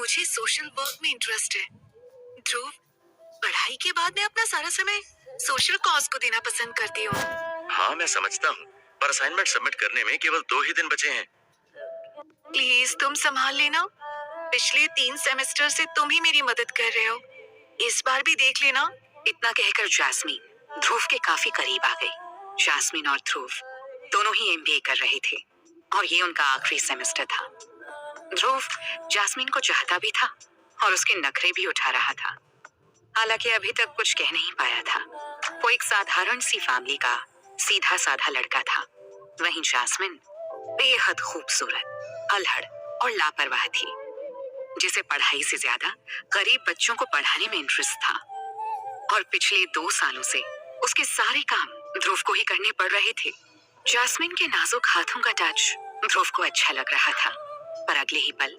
मुझे social work में interest है। ध्रुव, पढ़ाई के बाद मैं अपना सारा समय सोशल कॉज को देना पसंद करती हूँ। हाँ मैं समझता हूँ, पर असाइनमेंट सबमिट करने में केवल 2 ही दिन बचे हैं। प्लीज तुम संभाल लेना। पिछले 3 सेमेस्टर से तुम ही मेरी मदद कर रहे हो, इस बार भी देख लेना। इतना कहकर जैस्मीन ध्रुव के काफी करीब आ गई। जैस्मीन और ध्रुव दोनों ही एमबीए कर रहे थे और ये उनका आखिरी सेमेस्टर था। ध्रुव जैस्मीन को चाहता भी था और उसके नखरे भी उठा रहा था। हालांकि अभी तक कुछ कह नहीं पाया था। वो एक साधारण सी फैमिली का सीधा साधा लड़का था। वहीं जैस्मिन बेहद खूबसूरत, अल्हड़ और लापरवाह थी, जिसे पढ़ाई से ज्यादा गरीब बच्चों को पढ़ाने में इंटरेस्ट था। और पिछले 2 सालों से उसके सारे काम ध्रुव को ही करने पड़ रहे थे। जैस्मिन के नाजुक हाथों का टच ध्रुव को अच्छा लग रहा था, पर अगले ही पल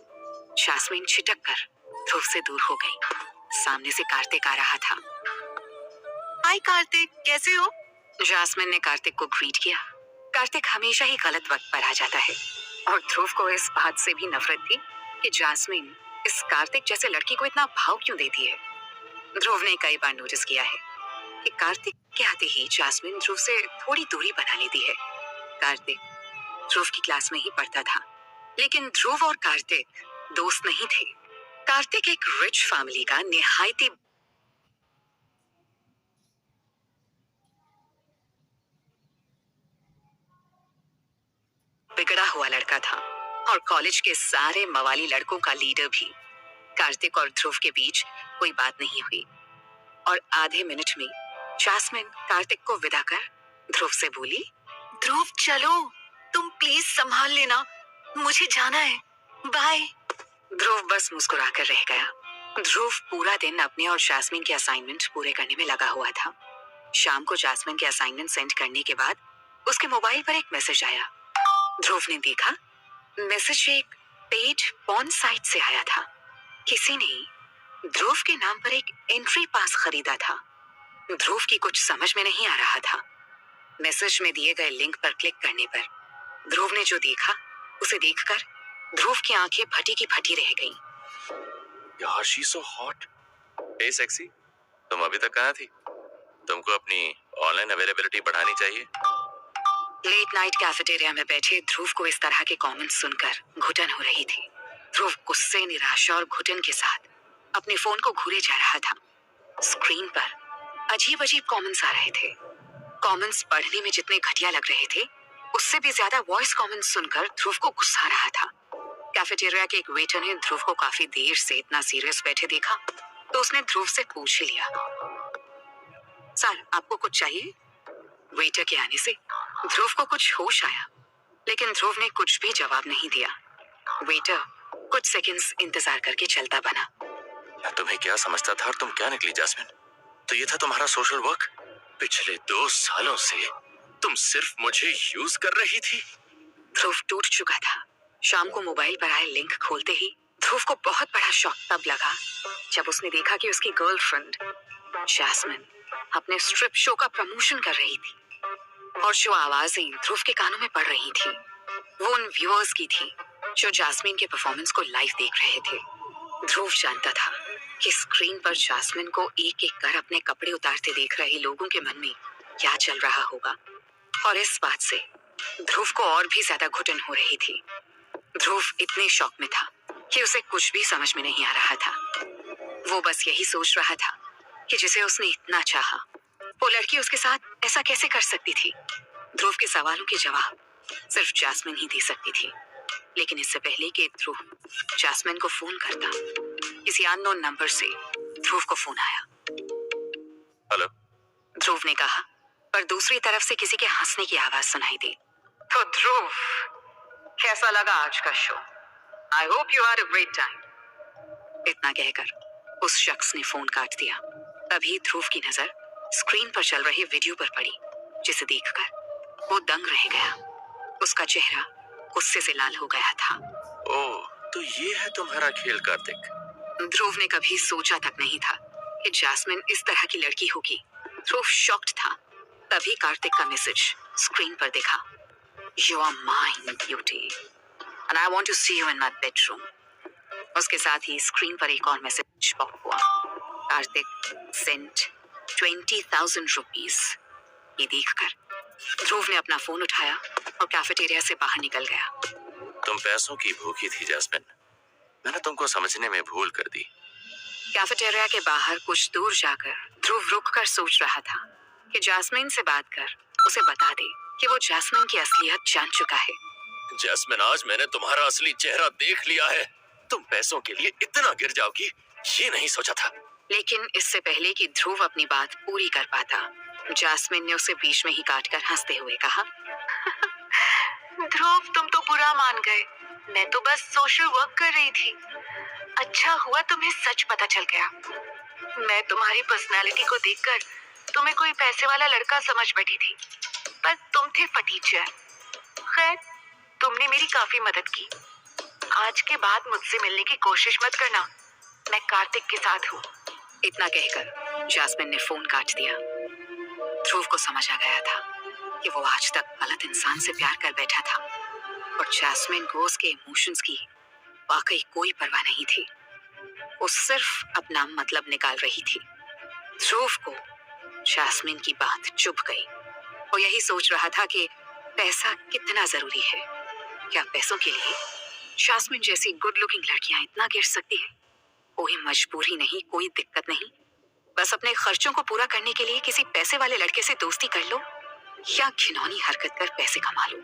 जैस्मिन छिटक कर ध्रुव से दूर हो गई। सामने से कार्तिक आ रहा था। हाय कार्तिक, कैसे हो? जैस्मिन ने कार्तिक को ग्रीट किया। कार्तिक हमेशा ही गलत वक्त पर आ जाता है और ध्रुव को इस बात से भी नफरत थी कि जैस्मिन इस कार्तिक जैसे लड़की को इतना भाव क्यों देती है। ध्रुव ने कई बार नोटिस किया है कि कार्तिक के आते ही जैस्मिन ध्रुव से थोड़ी दूरी बना लेती है। कार्तिक ध्रुव की क्लास में ही पढ़ता था, लेकिन ध्रुव और कार्तिक दोस्त नहीं थे। कार्तिक एक रिच फैमिली का निहायती बिगड़ा हुआ लड़का था और कॉलेज के सारे मवाली लड़कों का लीडर भी। कार्तिक और ध्रुव के बीच कोई बात नहीं हुई और आधे मिनट में जैस्मिन कार्तिक को विदा कर ध्रुव से बोली, ध्रुव चलो, तुम प्लीज संभाल लेना, मुझे जाना है, बाय। ध्रुव बस मुस्कुराकर रह गया। ध्रुव पूरा दिन अपने और जैस्मिन के असाइनमेंट पूरे करने में लगा हुआ था। शाम को जैस्मिन के असाइनमेंट सेंड करने के बाद उसके मोबाइल पर एक मैसेज आया। ध्रुव ने देखा, मैसेज एक पेड पॉर्न साइट से आया था। किसी ने ध्रुव के नाम पर एक एंट्री पास खरीदा था। ध्रुव की कुछ समझ में नहीं आ रहा था। मैसेज में दिए गए लिंक पर क्लिक करने पर ध्रुव ने जो देखा, उसे देखकर ध्रुव की आंखें फटी की फटी रह गईं। यार she so hot. Hey sexy, तुम अभी तक कहाँ थी? तुमको अपनी ऑनलाइन अवेलेबिलिटी बढ़ानी चाहिए। लेट नाइट कैफेटेरिया में बैठे ध्रुव को इस तरह के कमेंट सुनकर घुटन हो रही थी। ध्रुव गुस्से, निराशा और घुटन के साथ अपने फोन को घूरे जा रहा था। स्क्रीन पर अजीब अजीब कमेंट्स आ रहे थे। कमेंट्स पढ़ने में जितने घटिया लग रहे थे, उससे भी ज्यादा वॉइस कमेंट्स सुनकर ध्रुव को गुस्सा आ रहा था। कैफेटेरिया के एक वेटर ने ध्रुव को काफी देर से इतना सीरियस बैठे देखा तो उसने ध्रुव से पूछ लिया, सर आपको कुछ चाहिए? वेटर के आने से ध्रुव को कुछ होश आया, लेकिन ध्रुव ने कुछ भी जवाब नहीं दिया। वेटर कुछ सेकंड्स इंतजार करके चलता बना। मैं तुम्हें क्या समझता था और तुम क्या निकली जैस्मिन? तो ये था तुम्हारा सोशल वर्क? पिछले 2 सालों से तुम सिर्फ मुझे यूज कर रही थी। ध्रुव टूट चुका था। शाम को मोबाइल पर आए लिंक खोलते ही ध्रुव को बहुत बड़ा शॉक तब लगा जब उसने देखा कि उसकी गर्लफ्रेंड जैस्मिन अपने स्ट्रिप शो का प्रमोशन कर रही थी और जो आवाजें ध्रुव के कानों में पड़ रही थी वो उन व्यूअर्स की थी जो जैस्मिन के परफॉर्मेंस को लाइव देख रहे थे। ध्रुव जानता था कि स्क्रीन पर जैस्मिन को एक एक कर अपने कपड़े उतारते देख रहे लोगों के मन में क्या चल रहा होगा, और इस बात से ध्रुव को और भी ज्यादा घुटन हो रही थी। ध्रुव इतने शॉक में था कि उसे कुछ भी समझ में नहीं आ रहा था। वो बस यही सोच रहा था कि जिसे उसने इतना चाहा, वो लड़की उसके साथ ऐसा कैसे कर सकती थी। ध्रुव के सवालों के जवाब सिर्फ जैस्मिन ही दे सकती थी। लेकिन इससे पहले कि ध्रुव जैस्मिन को फोन करता, किसी अननोन नंबर से ध्रुव को फोन आया। हेलो, ध्रुव ने कहा, पर दूसरी तरफ से किसी के हंसने की आवाज सुनाई दी। तो ध्रुव, कैसा लगा आज का show? I hope you had a great time. इतना कहकर उस शख्स ने फोन काट दिया। तभी ध्रुव की नजर स्क्रीन पर चल रहे वीडियो पर पड़ी, जिसे देखकर वो दंग रह गया। उसका चेहरा गुस्से से लाल हो गया था। ओह, तो ये है तुम्हारा खेल कार्तिक। ध्रुव ने कभी सोचा तक नहीं था कि जैस्मिन इस तरह की लड़की होगी। ध्रुव शॉक्ड था। तभी कार्तिक का मैसेज स्क्रीन पर दिखा, You are mine, beauty, and I want to see you in my bedroom. उसके साथ ही स्क्रीन पर एक और मैसेज पॉप हुआ। Kartik sent 20,000 rupees. ये देखकर ध्रुव ने अपना फोन उठाया और कैफेटेरिया से बाहर निकल गया। तुम पैसों की भूखी थी जैस्मिन, मैंने तुमको समझने में भूल कर दी। कैफेटेरिया के बाहर कुछ दूर जाकर ध्रुव रुककर सोच रहा था कि जैस्मिन से बात कर उसे बता दे कि वो जैस्मिन की असलियत जान चुका है। जैस्मिन, आज मैंने तुम्हारा असली चेहरा देख लिया है। तुम पैसों के लिए इतना गिर जाओगी ये नहीं सोचा था। लेकिन इससे पहले कि ध्रुव अपनी बात पूरी कर पाता, जैस्मिन ने उसे बीच में ही काटकर हंसते हुए कहा, ध्रुव तुम तो बुरा मान गए, मैं तो बस सोशल वर्क कर रही थी। अच्छा हुआ तुम्हें सच पता चल गया। मैं तुम्हारी पर्सनालिटी को देखकर तुम्हें कोई पैसे वाला लड़का समझ बैठी थी, पर तुम थे फटीचर। खैर, तुमने मेरी काफी मदद की। आज के बाद मुझसे मिलने की कोशिश मत करना, मैं कार्तिक के साथ हूँ। इतना कहकर जैस्मिन ने फोन काट दिया। ध्रुव को समझ आ गया था कि वो आज तक गलत इंसान से प्यार कर बैठा था और जैस्मिन को उसके इमोशंस की वाकई कोई परवाह नहीं थी। वो सिर्फ अपना मतलब निकाल रही थी। ध्रुव को जैस्मिन की बात चुभ गई। वो यही सोच रहा था कि पैसा कितना जरूरी है। क्या पैसों के लिए जैस्मिन जैसी गुड लुकिंग लड़कियां इतना गिर सकती है? कोई मजबूरी नहीं, कोई दिक्कत नहीं, बस अपने खर्चों को पूरा करने के लिए किसी पैसे वाले लड़के से दोस्ती कर लो या घिनौनी हरकत कर पैसे कमा लो।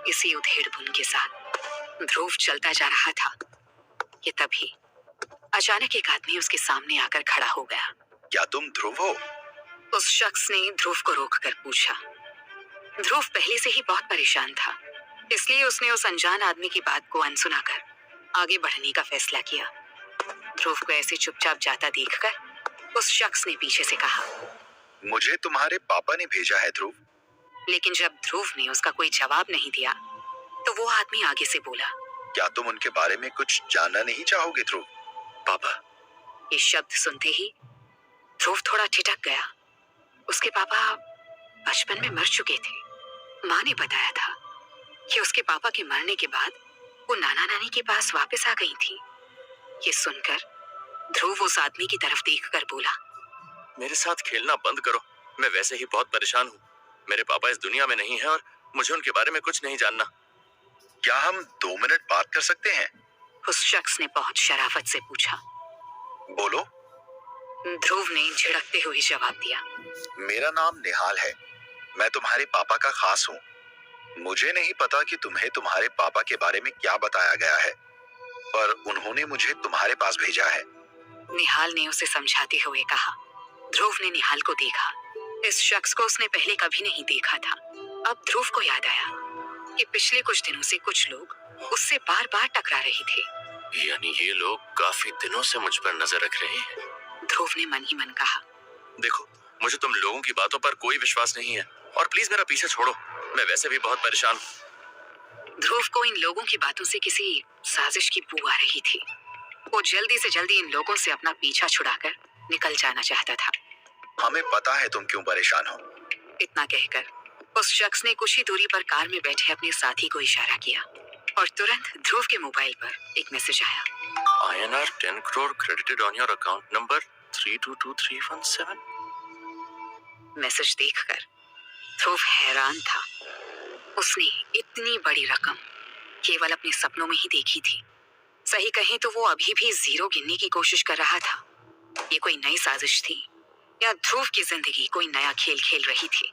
इसी उधेड़-बुन के साथ ध्रुव चलता जा रहा था कि तभी अचानक एक आदमी उसके सामने आकर खड़ा हो गया। क्या तुम ध्रुव हो? उस शख्स ने ध्रुव को रोककर पूछा। ध्रुव पहले से ही बहुत परेशान था, इसलिए उसने उस अनजान आदमी की बात को अनसुना कर आगे बढ़ने का फैसला किया। ध्रुव को ऐसे चुपचाप जाता देखकर उस शख्स ने पीछे से कहा, मुझे तुम्हारे पापा ने भेजा है ध्रुव। लेकिन जब ध्रुव ने उसका कोई जवाब नहीं दिया तो वो आदमी आगे से बोला, क्या तुम उनके बारे में कुछ जानना नहीं चाहोगे ध्रुव? पापा? ये शब्द सुनते ही ध्रुव थोड़ा ठिठक गया। उसके पापा बचपन में मर चुके थे। माँ ने बताया था कि उसके पापा के मरने के बाद वो नाना नानी के पास वापस आ गई थी। ये सुनकर ध्रुव उस आदमी की तरफ देखकर बोला, मेरे साथ खेलना बंद करो, मैं वैसे ही बहुत परेशान हूँ। मेरे पापा इस दुनिया में नहीं है और मुझे उनके बारे में कुछ नहीं जानना। क्या हम 2 मिनट बात कर सकते हैं? उस शख्स ने बहुत शराफत से पूछा। बोलो। ध्रुव ने झिड़कते हुए जवाब दिया, मेरा नाम निहाल है, मैं तुम्हारे पापा का खास हूँ। मुझे नहीं पता कि तुम्हें तुम्हारे पापा के बारे में क्या बताया गया है, पर उन्होंने मुझे तुम्हारे पास भेजा है। निहाल ने उसे समझाते हुए कहा। ध्रुव ने निहाल को देखा। इस शख्स को उसने पहले कभी नहीं देखा था। अब ध्रुव को याद आया कि पिछले कुछ दिनों से कुछ लोग उससे बार बार टकरा रहे थे। यानी ये लोग काफी दिनों से मुझ पर नजर रख रहे हैं। ध्रुव ने मन ही मन कहा, देखो, मुझे तुम लोगों की बातों पर कोई विश्वास नहीं है और प्लीज मेरा पीछे छोड़ो, मैं वैसे भी बहुत परेशान हूँ। ध्रुव को इन लोगों की बातों से किसी साजिश की बू आ रही थी। वो जल्दी से जल्दी इन लोगों से अपना पीछा छुड़ाकर निकल जाना चाहता था। हमें पता है तुम क्यों परेशान हो। इतना कहकर उस शख्स ने कुछ ही दूरी पर कार में बैठे अपने साथी को इशारा किया और तुरंत ध्रुव के मोबाइल पर एक मैसेज आया। INR 10 crore credited on your account number 322317। Message देखकर ध्रुव हैरान था। उसने इतनी बड़ी रकम केवल अपने सपनों में ही देखी थी। सही कहें तो वो अभी भी जीरो गिनने की कोशिश कर रहा था। ये कोई नई साजिश थी या ध्रुव की जिंदगी कोई नया खेल खेल रही थी?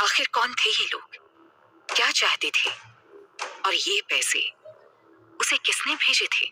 आखिर कौन थे ये लोग? क्या चाहते थे? और ये पैसे उसे किसने भेजे थे?